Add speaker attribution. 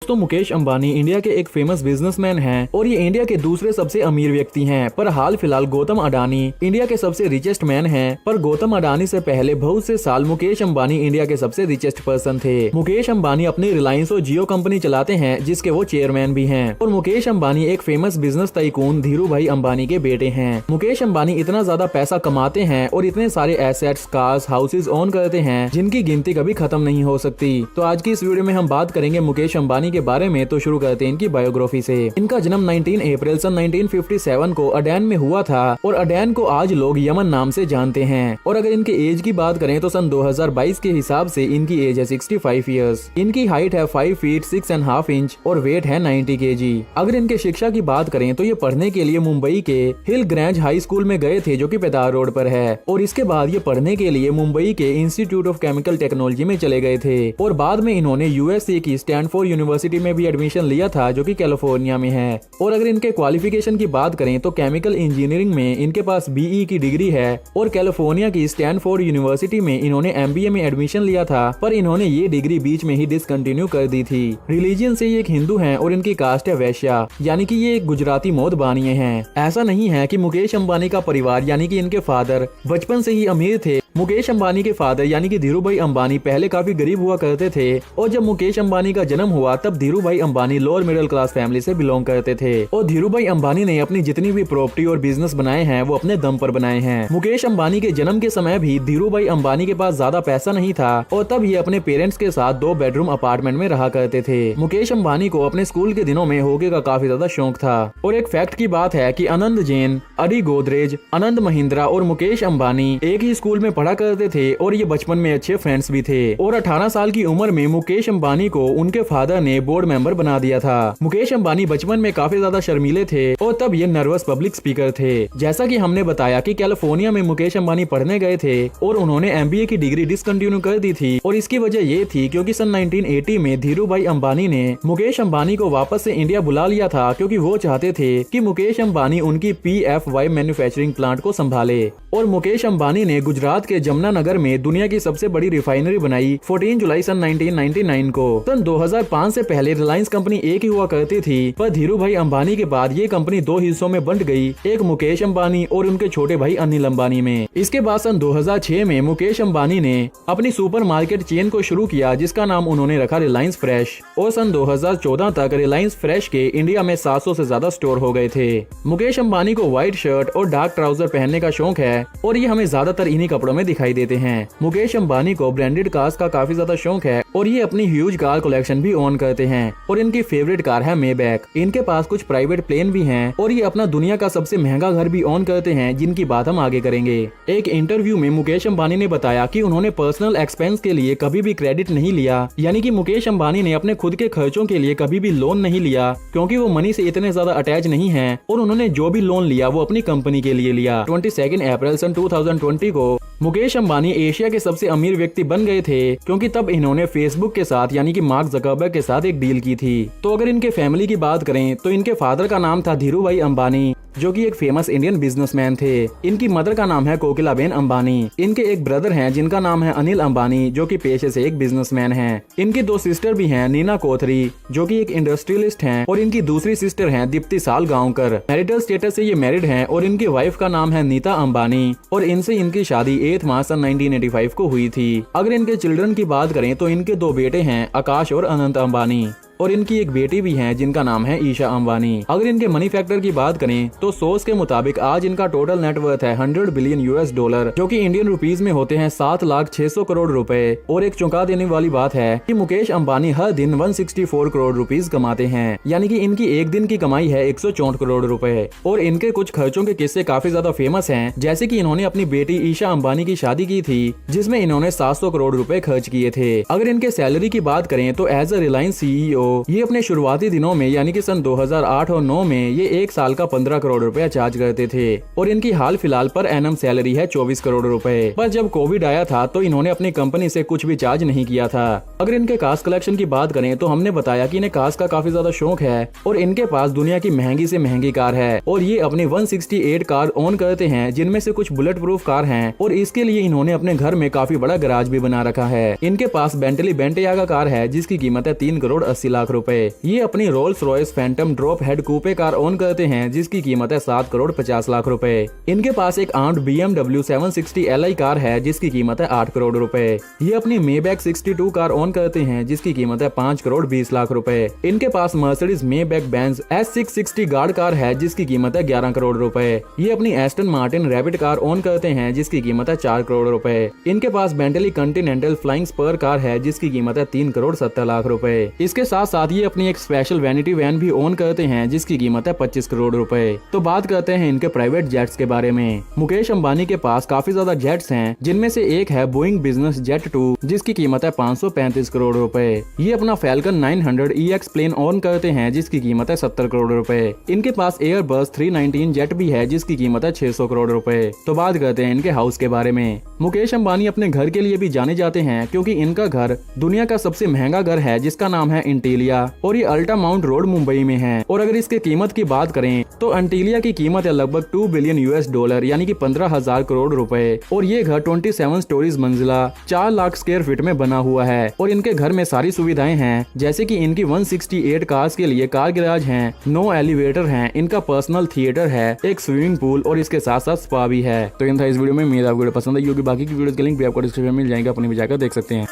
Speaker 1: तो मुकेश अंबानी इंडिया के एक फेमस बिजनेसमैन हैं और ये इंडिया के दूसरे सबसे अमीर व्यक्ति हैं। पर हाल फिलहाल गौतम अडानी इंडिया के सबसे रिचेस्ट मैन हैं। पर गौतम अडानी से पहले बहुत से साल मुकेश अंबानी इंडिया के सबसे रिचेस्ट पर्सन थे। मुकेश अंबानी अपनी रिलायंस और जियो कंपनी चलाते हैं जिसके वो चेयरमैन भी हैं। और मुकेश अंबानी एक फेमस बिजनेस टाइकून धीरू भाई अंबानी के बेटे हैं। मुकेश अंबानी इतना ज्यादा पैसा कमाते हैं और इतने सारे एसेट्स, कार्स, हाउसेज ओन करते हैं जिनकी गिनती कभी खत्म नहीं हो सकती। तो आज की इस वीडियो में हम बात करेंगे मुकेश अंबानी के बारे में। तो शुरू करते हैं इनकी बायोग्राफी से। इनका जन्म 19 अप्रैल सन 1957 को अडेन में हुआ था और अडेन को आज लोग यमन नाम से जानते हैं। और अगर इनके एज की बात करें तो सन 2022 के हिसाब से इनकी एज है 65 ईयर्स। इनकी हाइट है 5 फीट 6.5 इंच और वेट है 90 kg। अगर इनके शिक्षा की बात करें तो ये पढ़ने के लिए मुंबई के हिल ग्रैंज हाई स्कूल में गए थे जो कि पेदार रोड पर है। और इसके बाद ये पढ़ने के लिए मुंबई के इंस्टीट्यूट ऑफ केमिकल टेक्नोलॉजी में चले गए थे। और बाद में इन्होंने यूएसए की स्टैनफोर्ड यूनिवर्सिटी में भी एडमिशन लिया था जो कि कैलिफोर्निया में है। और अगर इनके क्वालिफिकेशन की बात करें तो केमिकल इंजीनियरिंग में इनके पास बीई की डिग्री है और कैलिफोर्निया की स्टैनफोर्ड यूनिवर्सिटी में इन्होंने एमबीए में एडमिशन लिया था, पर इन्होंने ये डिग्री बीच में ही डिसकंटिन्यू कर दी थी। रिलीजन से ये एक हिंदू हैं और इनकी कास्ट है वैश्या, यानी कि ये एक गुजराती मौत बानिए हैं। ऐसा नहीं है कि मुकेश अंबानी का परिवार यानी कि इनके फादर बचपन से ही अमीर थे। मुकेश अंबानी के फादर यानी कि धीरू भाई अंबानी पहले काफी गरीब हुआ करते थे और जब मुकेश अंबानी का जन्म हुआ तब धीरू भाई Ambani lower middle class family से बिलोंग करते थे। और धीरू भाई अंबानी ने अपनी जितनी भी प्रॉपर्टी और बिजनेस बनाए हैं वो अपने दम पर बनाए हैं। मुकेश अंबानी के जन्म के समय भी धीरू भाई अंबानी के पास ज्यादा पैसा नहीं था और तब ये अपने पेरेंट्स के साथ 2 बेडरूम अपार्टमेंट में रहा करते थे। मुकेश अंबानी को अपने स्कूल के दिनों में हॉकी का काफी ज्यादा शौक था। और एक फैक्ट की बात है कि आनंद जैन, अडी गोदरेज, आनंद महिंद्रा और मुकेश अंबानी एक ही स्कूल में पढ़ा करते थे और ये बचपन में अच्छे फ्रेंड्स भी थे। और 18 साल की उम्र में मुकेश अंबानी को उनके फादर ने बोर्ड मेंबर बना दिया था। मुकेश अंबानी बचपन में काफी ज्यादा शर्मीले थे और तब ये नर्वस पब्लिक स्पीकर थे। जैसा कि हमने बताया कि कैलिफोर्निया में मुकेश अंबानी पढ़ने गए थे और उन्होंने एमबीए की डिग्री डिसकंटिन्यू कर दी थी। और इसकी वजह ये थी क्योंकि सन 1980 में धीरू भाई अंबानी ने मुकेश अंबानी को वापस से इंडिया बुला लिया था क्योंकि वो चाहते थे कि मुकेश अंबानी उनकी PFY मैन्युफैक्चरिंग प्लांट को संभाले। और मुकेश अंबानी ने गुजरात के जमुनानगर में दुनिया की सबसे बड़ी रिफाइनरी बनाई 14 जुलाई सन 1999 को। सन 2005 से पहले रिलायंस कंपनी एक ही हुआ करती थी, पर धीरू भाई अंबानी के बाद ये कंपनी 2 हिस्सों में बंट गई, एक मुकेश अंबानी और उनके छोटे भाई अनिल अंबानी में। इसके बाद सन 2006 में मुकेश अंबानी ने अपनी सुपरमार्केट चेन को शुरू किया जिसका नाम उन्होंने रखा रिलायंस फ्रेश। और सन 2014 तक रिलायंस फ्रेश के इंडिया में 700 से ज्यादा स्टोर हो गए थे। मुकेश अंबानी को व्हाइट शर्ट और डार्क ट्राउजर पहनने का शौक है और ये हमें ज्यादातर इन्हीं कपड़ों में दिखाई देते हैं। मुकेश अंबानी को ब्रांडेड कार्स का काफी ज्यादा शौक है और ये अपनी ह्यूज कार कलेक्शन भी ओन करते हैं। और इनकी फेवरेट कार है मेबैक। इनके पास कुछ प्राइवेट प्लेन भी हैं और ये अपना दुनिया का सबसे महंगा घर भी ओन करते हैं जिनकी बात हम आगे करेंगे। एक इंटरव्यू में मुकेश अंबानी ने बताया कि उन्होंने पर्सनल एक्सपेंस के लिए कभी भी क्रेडिट नहीं लिया, यानी कि मुकेश अंबानी ने अपने खुद के खर्चों के लिए कभी भी लोन नहीं लिया क्योंकि वो मनी से इतने ज्यादा अटैच नहीं है। और उन्होंने जो भी लोन लिया वो अपनी कंपनी के लिए लिया। 22 अप्रैल सन 2020 को मुकेश अंबानी एशिया के सबसे अमीर व्यक्ति बन गए थे क्योंकि तब इन्होंने फेसबुक के साथ यानी कि मार्क ज़करबर्ग के साथ एक डील की थी। तो अगर इनके फैमिली की बात करें तो इनके फादर का नाम था धीरू भाई अंबानी जो कि एक फेमस इंडियन बिजनेसमैन थे। इनकी मदर का नाम है कोकिलाबेन अंबानी। इनके एक ब्रदर हैं जिनका नाम है अनिल अंबानी जो कि पेशे से एक बिजनेसमैन हैं। इनकी 2 सिस्टर भी हैं, नीना कोथरी जो कि एक इंडस्ट्रियलिस्ट हैं और इनकी दूसरी सिस्टर हैं दीप्ति सालगांवकर। मैरिटल स्टेटस से ये मैरिड हैं और इनकी वाइफ का नाम है नीता अंबानी और इनसे इनकी शादी 8 मार्च सन 1985 को हुई थी। अगर इनके चिल्ड्रन की बात करें तो इनके 2 बेटे हैं, आकाश और अनंत अंबानी, और इनकी एक बेटी भी है जिनका नाम है ईशा अंबानी। अगर इनके मनी फैक्टर की बात करें तो सोर्स के मुताबिक आज इनका टोटल नेटवर्थ है $100 बिलियन जो कि इंडियन रुपीज में होते हैं 7,600 करोड़ रुपए। और एक चौंका देने वाली बात है कि मुकेश अंबानी हर दिन 164 करोड़ रुपीज कमाते हैं, यानी कि इनकी एक दिन की कमाई है 164 करोड़ रुपए। और इनके कुछ खर्चों के किस्से काफी ज्यादा फेमस हैं, जैसे कि इन्होंने अपनी बेटी ईशा अंबानी की शादी की थी जिसमें इन्होंने 700 करोड़ रुपए खर्च किए थे। अगर इनके सैलरी की बात करें तो एज अ रिलायंस CEO ये अपने शुरुआती दिनों में यानी कि सन 2008 और 9 में ये 1 साल का 15 करोड़ रुपया चार्ज करते थे। और इनकी हाल फिलहाल पर एनम सैलरी है 24 करोड़ रुपए। पर जब कोविड आया था तो इन्होंने अपनी कंपनी से कुछ भी चार्ज नहीं किया था। अगर इनके कार्स कलेक्शन की बात करें तो हमने बताया कि इन्हें कार्स का काफी ज्यादा शौक है और इनके पास दुनिया की महंगी से महंगी कार है और ये अपनी 168 कार ओन करते हैं, जिनमें से कुछ बुलेट प्रूफ कार हैं और इसके लिए इन्होंने अपने घर में काफी बड़ा गराज भी बना रखा है। इनके पास बेंटली बेंटियागा कार है जिसकी कीमत है 3 करोड़ 80 लाख रुपए। ये अपनी Rolls Royce Phantom drop head coupe car own करते हैं जिसकी कीमत है 7 करोड़ 50 लाख रुपए। इनके पास एक आर्म्ड BMW 760 Li कार है जिसकी कीमत है 8 करोड़ रुपए। ये अपनी मेबैक 62 कार ओन करते हैं जिसकी कीमत है 5 करोड़ 20 लाख रुपए। इनके पास Mercedes Maybach Benz S660 guard car है जिसकी कीमत है 11 करोड़ रुपए। ये अपनी Aston Martin rabbit car own करते हैं जिसकी कीमत है 4 करोड़ रुपए। इनके पास Bentley Continental Flying Spur car है जिसकी कीमत है 3 करोड़ 70 लाख रुपए। इसके साथ साथ ये अपनी एक स्पेशल वैनिटी वैन भी ओन करते हैं जिसकी कीमत है 25 करोड़ रुपए। तो बात करते हैं इनके प्राइवेट जेट्स के बारे में। मुकेश अंबानी के पास काफी ज्यादा जेट्स हैं, जिनमें से एक है बोइंग बिजनेस जेट 2 जिसकी कीमत है 535 करोड़ रुपए। ये अपना फैल्कन 900 EX प्लेन ओन करते हैं जिसकी कीमत है 70 करोड़ रुपए। इनके पास एयरबस 319 जेट भी है जिसकी कीमत है 600 करोड़ रुपए। तो बात करते हैं इनके हाउस के बारे में। मुकेश अंबानी अपने घर के लिए भी जाने जाते हैं क्योंकि इनका घर दुनिया का सबसे महंगा घर है जिसका नाम है इंटीलिया और ये अल्टा माउंट रोड मुंबई में है। और अगर इसके कीमत की बात करें तो इंटीलिया की कीमत है लगभग 2 बिलियन $, यानी कि 15,000 करोड़ रुपए। और ये घर 27 स्टोरीज मंजिला 4 लाख स्क्वायर फीट में बना हुआ है और इनके घर में सारी सुविधाएं हैं, जैसे कि इनकी 168 कार्स के लिए कार गैराज हैं, 9 एलिवेटर हैं, इनका पर्सनल थिएटर है, एक स्विमिंग पूल और इसके साथ साथ स्पा भी है। तो इन था इस वीडियो में। उम्मीद आपको वीडियो पसंद आई होगी। बाकी की वीडियो के लिंक भी आपको डिस्क्रिप्शन में मिल जाएगा, अपने भी जाकर देख सकते हैं।